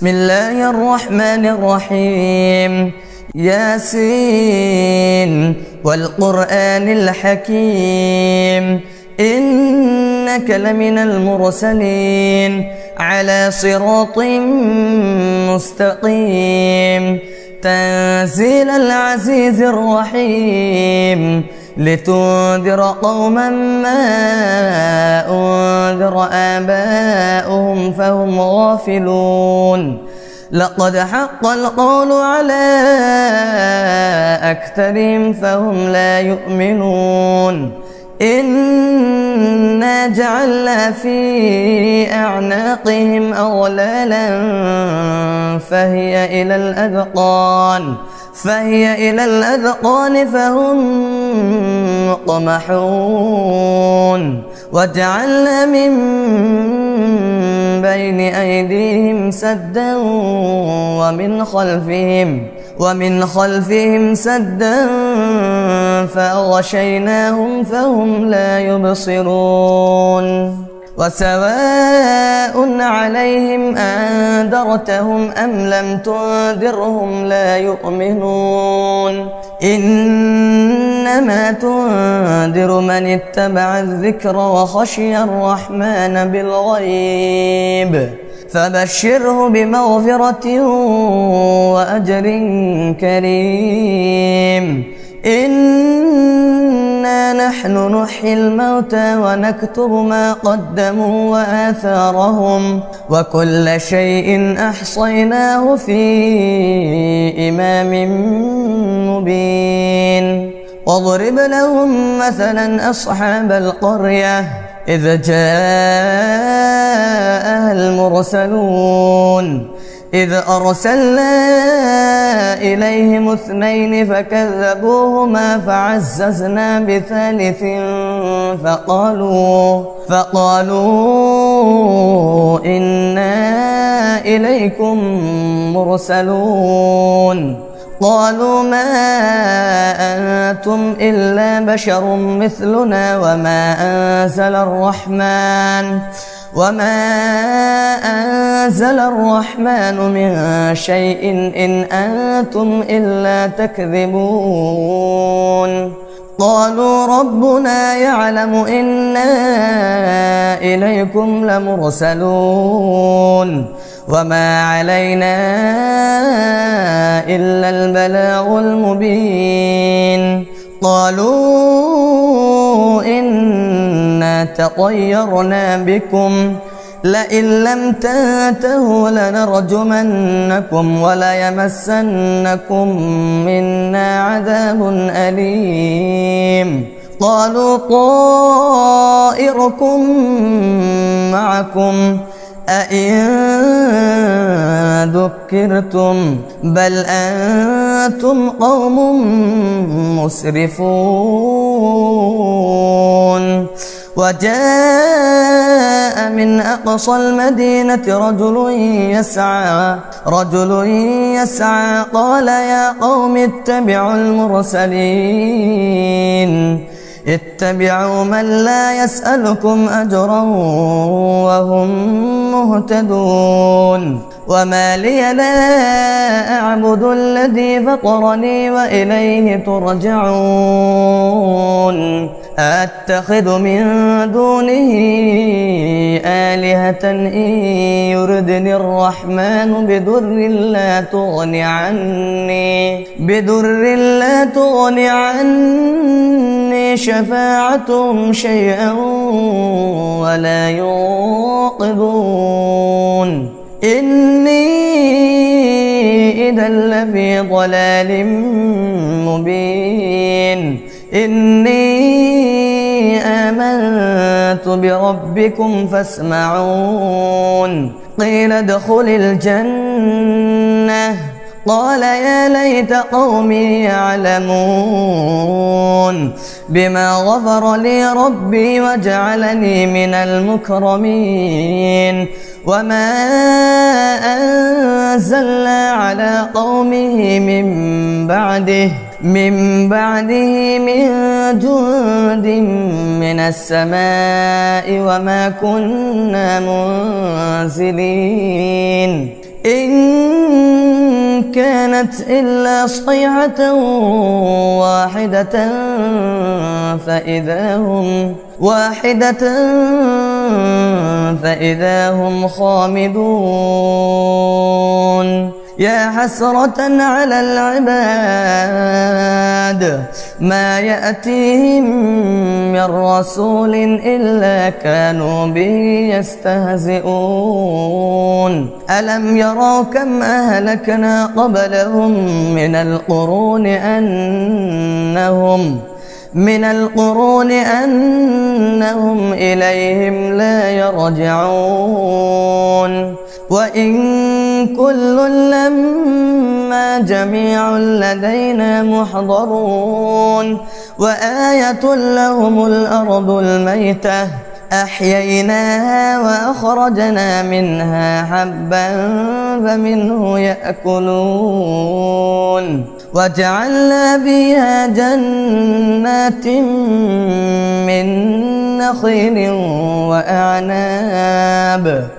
بسم الله الرحمن الرحيم. ياسين والقرآن الحكيم إنك لمن المرسلين على صراط مستقيم تنزيل العزيز الرحيم لتنذر قوما ما أنذر آباؤهم فهم غافلون. لقد حق القول على أكثرهم فهم لا يؤمنون. إنا جعلنا في أعناقهم أغلالا فهي إلى الأذقان فهم مقمحون. وجعلنا من بين أيديهم سدا ومن خلفهم سدا فأغشيناهم فهم لا يبصرون. وسواء عليهم أنذرتهم أم لم تنذرهم لا يؤمنون. إنما تنذر من اتبع الذكر وخشي الرحمن بالغيب فبشره بمغفرة وأجر كريم. إنا نحن نحيي الموتى ونكتب ما قدموا وآثارهم وكل شيء أحصيناه في إمام مبين. واضرب لهم مثلا أصحاب القرية إذ جاءها المرسلون إذ أرسلنا إليهم 2 فكذبوهما فعززنا بثالث فقالوا إنا إليكم مرسلون. قالوا ما أنتم إلا بشر مثلنا وما أنزل الرحمن من شيء إن أنتم إلا تكذبون. قالوا ربنا يعلم إنا إليكم لمرسلون وما علينا إلا البلاغ المبين. قالوا إنا تطيرنا بكم لئن لم تنتهوا لنرجمنكم وليمسنكم منا عذاب أليم. قالوا طائركم معكم أئن ذكرتم بل أنتم قوم مسرفون. وجاء من أقصى المدينة رجل يسعى قال يا قوم اتبعوا المرسلين اتبعوا من لا يسألكم أجرا وهم مهتدون. وما لي لا أعبد الذي فطرني وإليه ترجعون. أتخذ من دونه آلهة إن يردني الرحمن بضر لا تغني عني شفاعتهم شيئا ولا ينقذون. إني إذا لفي ضلال مبين. إني آمنت بربكم فاسمعون. قيل ادخل الجنة قال يا ليت قومي يعلمون بما غفر لي ربي وجعلني من المكرمين. وما أنزلنا على قومه من بعده من جند من السماء وما كنا منزلين. إن كانت إلا صيحة واحدة فإذا هم خامدون يا حسرة على العباد ما يأتيهم من رسول إلا كانوا به يستهزئون ألم يروا كم أهلكنا قبلهم من القرون أنهم إليهم لا يرجعون وإن كل لما جميع لدينا محضرون وآية لهم الأرض الميتة أحييناها وأخرجنا منها حبا فمنه يأكلون وجعلنا فيها جنات من نخيل وأعناب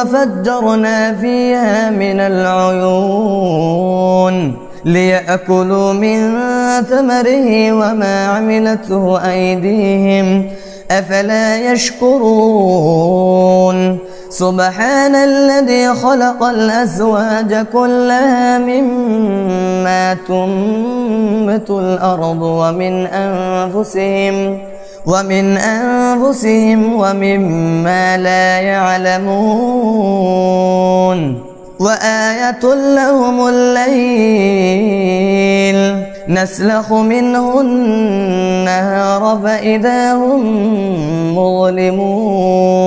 وفجرنا فيها من العيون ليأكلوا من ثمره وما عملته أيديهم أفلا يشكرون سبحان الذي خلق الأزواج كلها مما تنبت الأرض ومن أنفسهم ومما لا يعلمون وآية لهم الليل نسلخ منه النهار فإذا هم مظلمون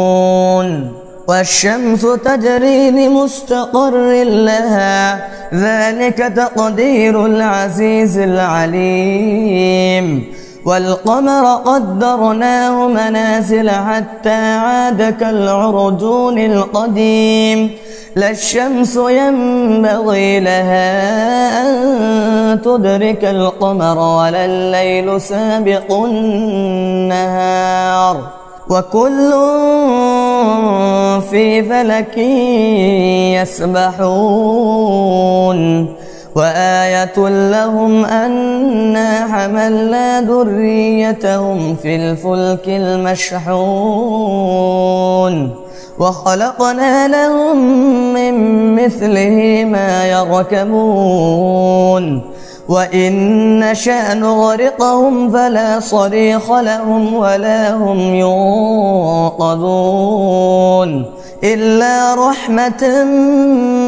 والشمس تجري لمستقر لها ذلك تقدير العزيز العليم والقمر قدرناه منازل حتى عاد كالعرجون القديم لا الشمس ينبغي لها أن تدرك القمر ولا الليل سابق النهار وكل في فلك يسبحون وآية لهم أنا حملنا ذريتهم في الفلك المشحون وخلقنا لهم من مثله ما يركبون وإن نشأ نغرقهم فلا صريخ لهم ولا هم ينقذون إلا رحمة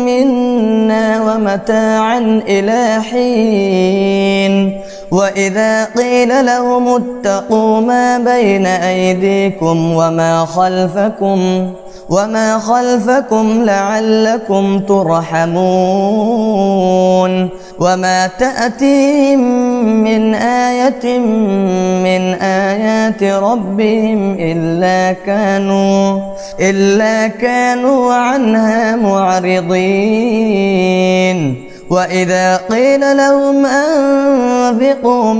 منا ومتاعا إلى حين وإذا قيل لهم اتقوا ما بين أيديكم وما خلفكم لعلكم ترحمون وما تأتيهم من آية من آيات ربهم إلا كانوا عنها معرضين وإذا قيل لهم أنفقوا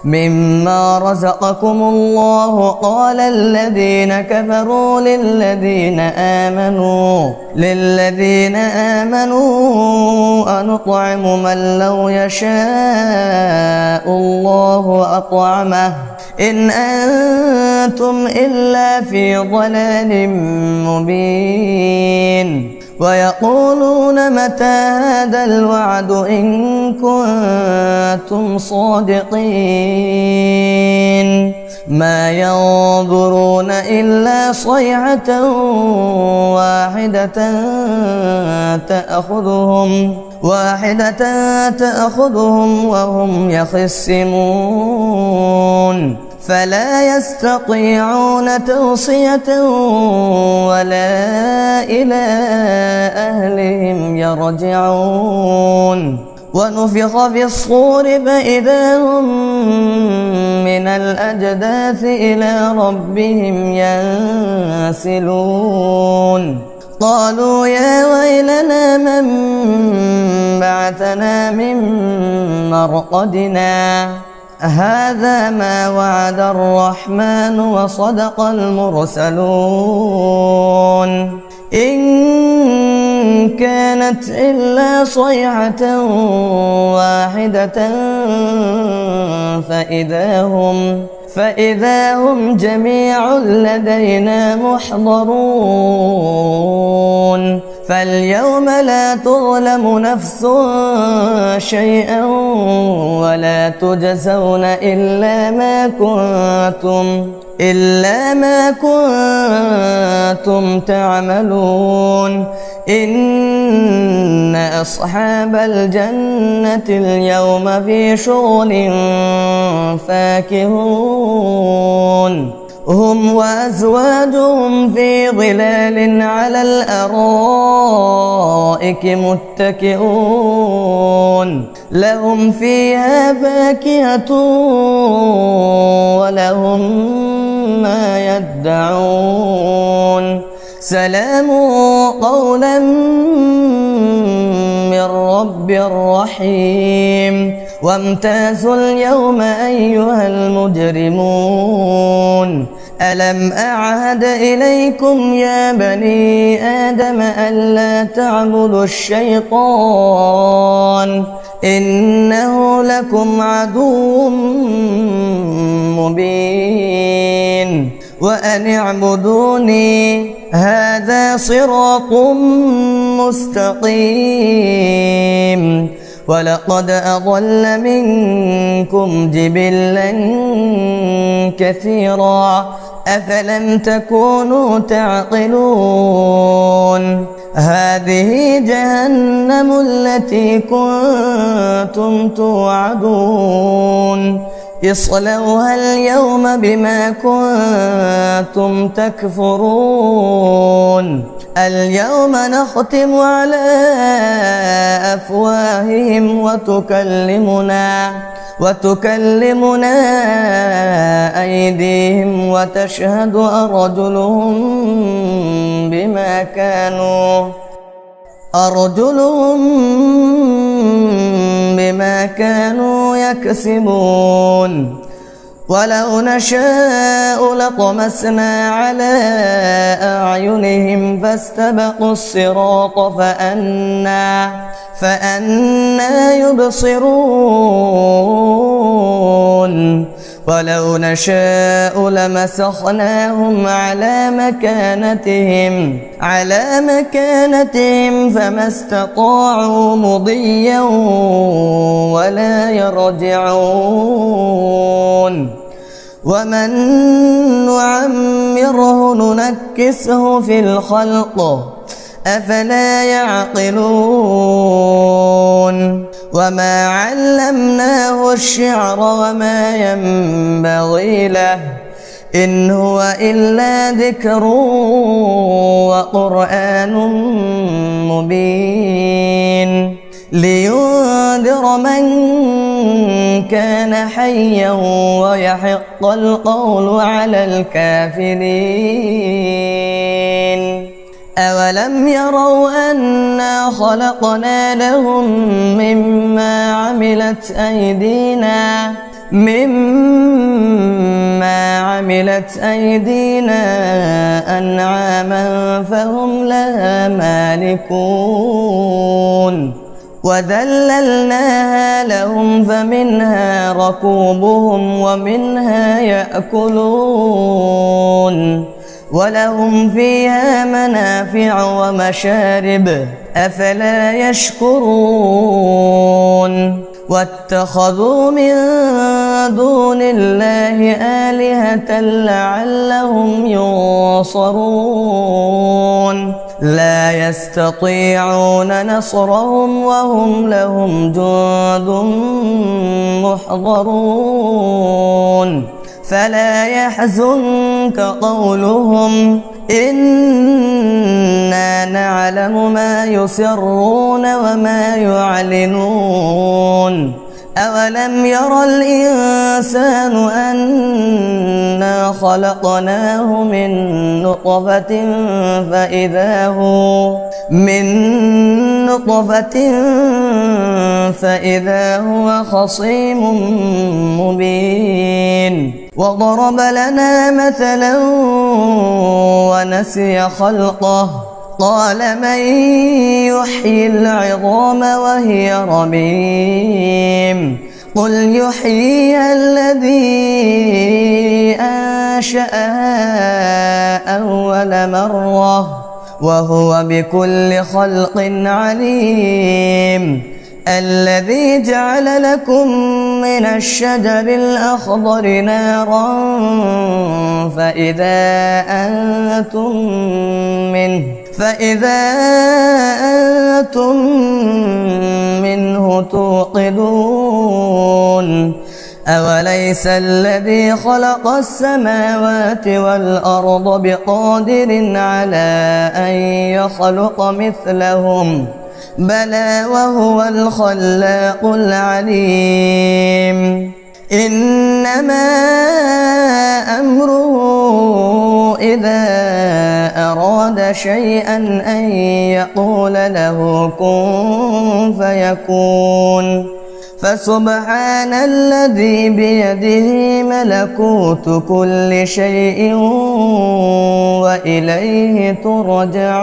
مما رزقكم الله قال الذين كفروا للذين آمنوا أنطعم من لو يشاء الله أطعمه إن أنتم إلا في ضلال مبين ويقولون متى هذا الوعد إن كنتم صادقين ما ينظرون إلا صيحة واحدة تأخذهم وهم يخصمون فلا يستطيعون توصية ولا إلى أهلهم يرجعون ونفخ في الصور فإذا هم من الأجداث إلى ربهم ينسلون قالوا يا ويلنا من بعثنا من مرقدنا هذا ما وعد الرحمن وصدق المرسلون إن كانت إلا صيحة واحدة فإذا هم جميع لدينا محضرون فاليوم لا تظلم نفس شيئا ولا تجزون إلا ما كنتم تعملون إن أصحاب الجنة اليوم في شغل فاكهون هم وأزواجهم في ظلال على الأرائك متكئون لهم فيها فاكهة ولهم ما يدعون سلام قولا من رب رحيم وامتازوا اليوم أيها المجرمون ألم أعهد إليكم يا بني آدم ألا تعبدوا الشيطان إنه لكم عدو مبين وأن اعبدوني هذا صراط مستقيم ولقد أضل منكم جبلا كثيرا أفلم تكونوا تعقلون هذه جهنم التي كنتم توعدون اصلوها اليوم بما كنتم تكفرون اليوم نختم على أفواههم وتكلمنا أيديهم وتشهد أرجلهم بما كانوا يكسبون ولو نشاء لطمسنا على أعينهم فاستبقوا الصراط فأنى يبصرون ولو نشاء لمسخناهم على مكانتهم فما استطاعوا مضيا ولا يرجعون ومن نعمره ننكسه في الخلق أفلا يعقلون وما علمناه الشعر وما ينبغي له إن هو إلا ذكر وقرآن مبين لينذر من كان حيا ويحق القول على الكافرين أولم يروا أنا خلقنا لهم مما عملت أيدينا أنعاما فهم لها مالكون وذللناها لهم فمنها ركوبهم ومنها يأكلون ولهم فيها منافع ومشارب أفلا يشكرون واتخذوا من دون الله آلهة لعلهم ينصرون لا يستطيعون نصرهم وهم لهم جند محضرون فلا يحزنك قولهم إنا نعلم ما يسرون وما يعلنون أولم ير الإنسان أنا خلقناه من نطفة فإذا هو خصيم مبين وضرب لنا مثلا ونسي خلقه قال من يحيي العظام وهي رميم قل يحييها الذي أنشأها أول مرة وهو بكل خلق عليم الذي جعل لكم من الشجر الأخضر نارا فإذا أنتم منه توقدون أوليس الذي خلق السماوات والأرض بقادر على أن يخلق مثلهم بلى وهو الخلاق العليم إنما أمره إذا أراد شيئا أن يقول له كن فيكون فسبحان الذي بيده ملكوت كل شيء وإليه ترجعون.